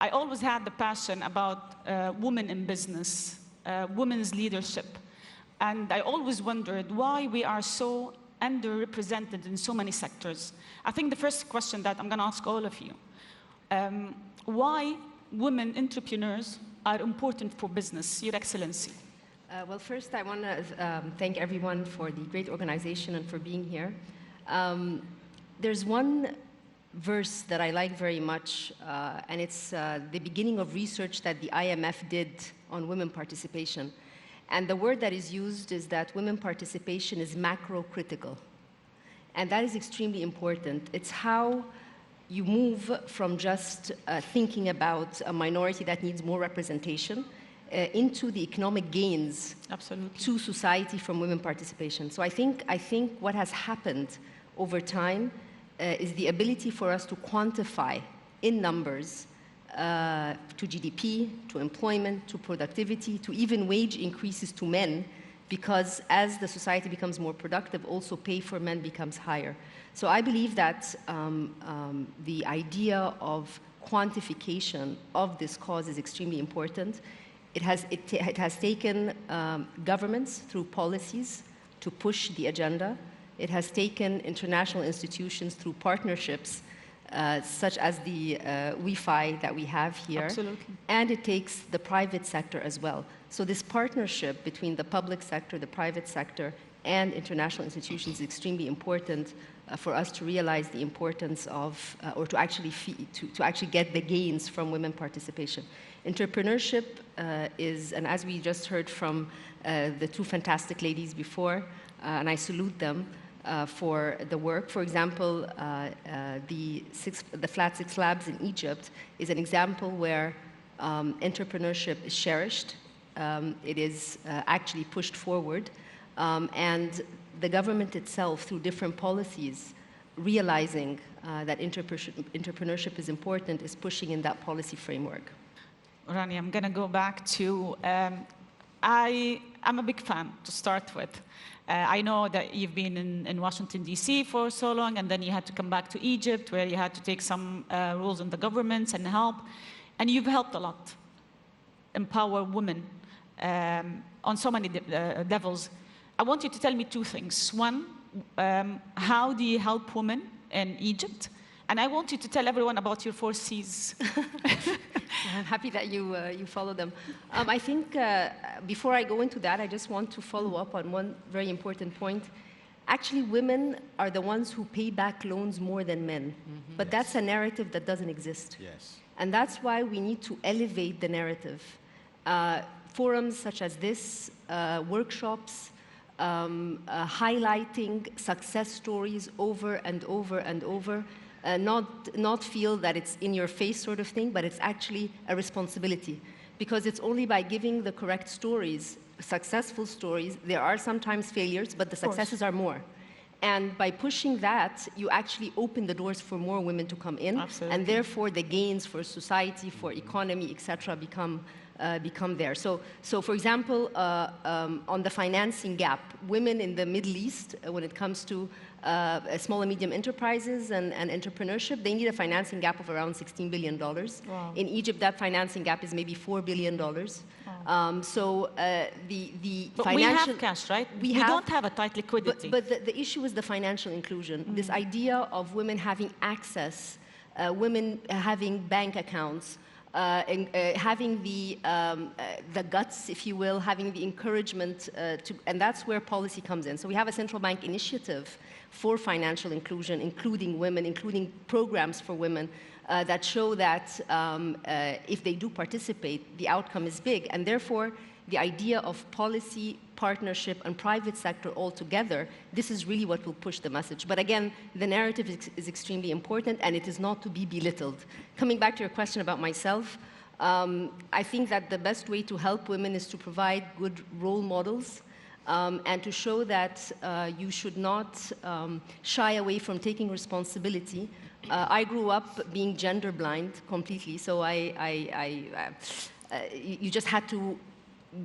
I always had the passion about women in business, women's leadership. And I always wondered why we are so underrepresented in so many sectors. I think the first question that I'm going to ask all of you, why women entrepreneurs are important for business, Your Excellency? Well, first, I want to thank everyone for the great organization and for being here. There's one verse that I like very much, and it's the beginning of research that the IMF did on women participation. And the word that is used is that women participation is macro-critical. And that is extremely important. It's how you move from just thinking about a minority that needs more representation into the economic gains to society from women participation. So I think what has happened over time is the ability for us to quantify in numbers to GDP, to employment, to productivity, to even wage increases to men, because as the society becomes more productive, also pay for men becomes higher. So I believe that the idea of quantification of this cause is extremely important. It has taken governments through policies to push the agenda. It has taken international institutions through partnerships such as the Wi-Fi that we have here. Absolutely. And it takes the private sector as well. So this partnership between the public sector, the private sector, and international institutions is extremely important for us to realize the importance of, or to actually get the gains from women participation. Entrepreneurship is, and as we just heard from the two fantastic ladies before, and I salute them, for the work. For example, the Flat Six Labs in Egypt is an example where entrepreneurship is cherished. It is actually pushed forward. And the government itself, through different policies, realizing that entrepreneurship is important, is pushing in that policy framework. Rania, I'm going to go back to, I'm a big fan to start with. I know that you've been in Washington, D.C. for so long, and then you had to come back to Egypt, where you had to take some roles in the government and help. And you've helped a lot, empower women on so many levels. I want you to tell me two things. One, how do you help women in Egypt? And I want you to tell everyone about your 4 C's. I'm happy that you follow them. I think before I go into that, I just want to follow up on one very important point. Actually, women are the ones who pay back loans more than men. Mm-hmm. But that's a narrative that doesn't exist. Yes. And that's why we need to elevate the narrative. Forums such as this, workshops, highlighting success stories over and over and over, not feel that it's in your face sort of thing, but it's actually a responsibility. Because it's only by giving the correct stories, successful stories, there are sometimes failures, but the successes are more. And by pushing that, you actually open the doors for more women to come in. Absolutely. And therefore the gains for society, for economy, etc., become there. So for example, on the financing gap, women in the Middle East, when it comes to small and medium enterprises and entrepreneurship, they need a financing gap of around $16 billion. Wow. In Egypt, that financing gap is maybe $4 billion. Wow. But we have cash, right? We don't have a tight liquidity. But the issue is the financial inclusion. Mm-hmm. This idea of women having access, women having bank accounts, having the guts, if you will, having the encouragement and that's where policy comes in. So we have a central bank initiative for financial inclusion, including women, including programs for women that show that if they do participate, the outcome is big. And therefore, the idea of policy, partnership, and private sector all together, this is really what will push the message. But again, the narrative is extremely important, and it is not to be belittled. Coming back to your question about myself, I think that the best way to help women is to provide good role models and to show that you should not shy away from taking responsibility. I grew up being gender blind completely, so you just had to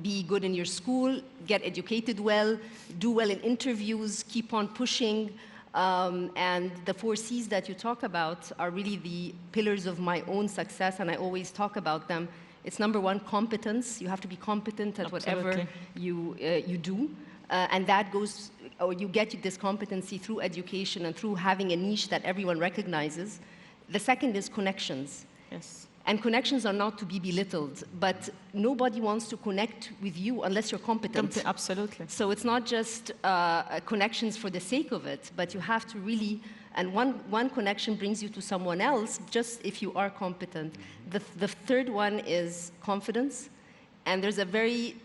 be good in your school, get educated well, do well in interviews, keep on pushing, And the 4 C's that you talk about are really the pillars of my own success, and I always talk about them. It's number 1, competence. You have to be competent at whatever you do. And that goes, or you get this competency through education and through having a niche that everyone recognizes. The second is connections. Yes. And connections are not to be belittled, but nobody wants to connect with you unless you're competent. Absolutely. So it's not just connections for the sake of it, but you have to really, and one connection brings you to someone else just if you are competent. The third one is confidence. And there's a very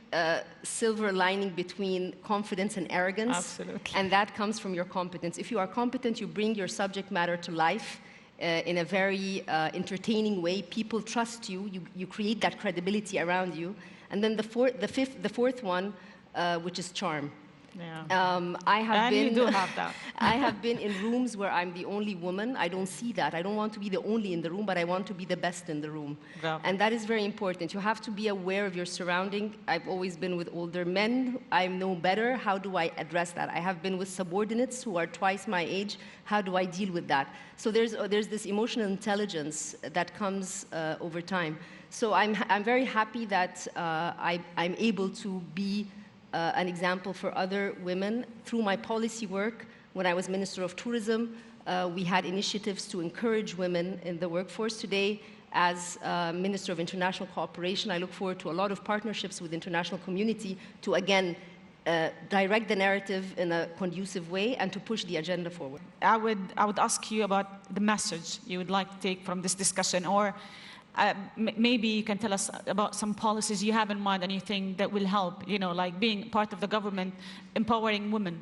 silver lining between confidence and arrogance. Absolutely. And that comes from your competence. If you are competent, you bring your subject matter to life in a very entertaining way. People trust you. You create that credibility around you. And then the fourth one, which is charm. Yeah. You do have that. I have been in rooms where I'm the only woman. I don't see that. I don't want to be the only in the room, but I want to be the best in the room. Yeah. And that is very important. You have to be aware of your surrounding. I've always been with older men. I know better. How do I address that? I have been with subordinates who are twice my age. How do I deal with that? So there's this emotional intelligence that comes over time. So I'm very happy that I'm able to be an example for other women. Through my policy work, when I was Minister of Tourism, we had initiatives to encourage women in the workforce. Today, as Minister of International Cooperation, I look forward to a lot of partnerships with the international community to, again, direct the narrative in a conducive way and to push the agenda forward. I would ask you about the message you would like to take from this discussion, or maybe you can tell us about some policies you have in mind and you think that will help, like being part of the government, empowering women.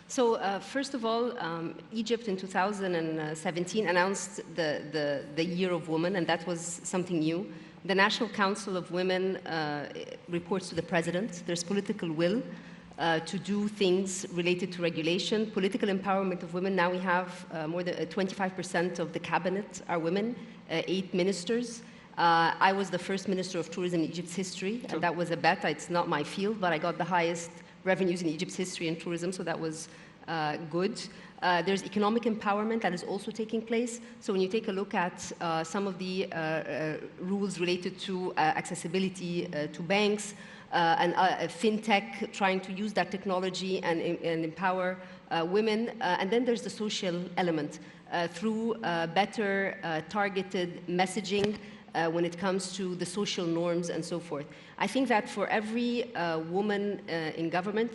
So first of all, Egypt in 2017 announced the Year of Women, and that was something new. The National Council of Women reports to the president. There's political will to do things related to regulation, political empowerment of women. Now we have more than 25% of the cabinet are women, 8 ministers. I was the first Minister of Tourism in Egypt's history, and that was a bet. It's not my field, but I got the highest revenues in Egypt's history in tourism, so that was good. There's economic empowerment that is also taking place. So when you take a look at some of the rules related to accessibility to banks, and fintech, trying to use that technology and empower women. And then there's the social element through better targeted messaging when it comes to the social norms and so forth. I think that for every woman in government,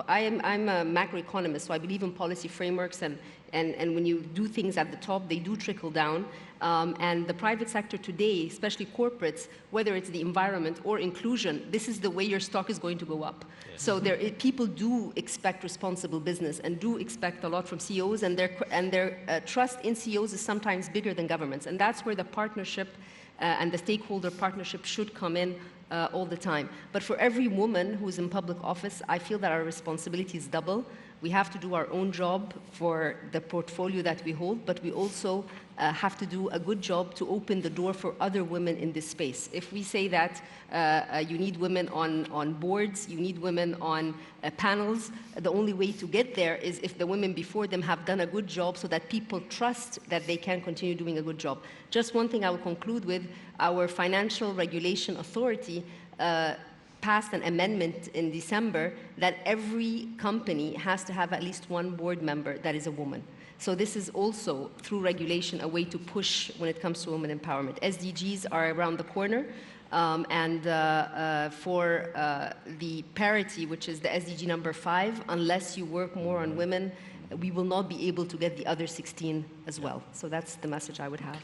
I'm a macroeconomist, so I believe in policy frameworks, and when you do things at the top, they do trickle down. And the private sector today, especially corporates, whether it's the environment or inclusion, this is the way your stock is going to go up. Yes. So people do expect responsible business and do expect a lot from CEOs, and their trust in CEOs is sometimes bigger than governments. And that's where the partnership and the stakeholder partnership should come in all the time. But for every woman who's in public office, I feel that our responsibility is double. We have to do our own job for the portfolio that we hold, but we also have to do a good job to open the door for other women in this space. If we say that you need women on boards, you need women on panels, the only way to get there is if the women before them have done a good job so that people trust that they can continue doing a good job. Just one thing I will conclude with, our Financial Regulation Authority passed an amendment in December that every company has to have at least one board member that is a woman. So this is also, through regulation, a way to push when it comes to women empowerment. SDGs are around the corner, and for the parity, which is the SDG number 5, unless you work more on women, we will not be able to get the other 16 as well. So that's the message I would have.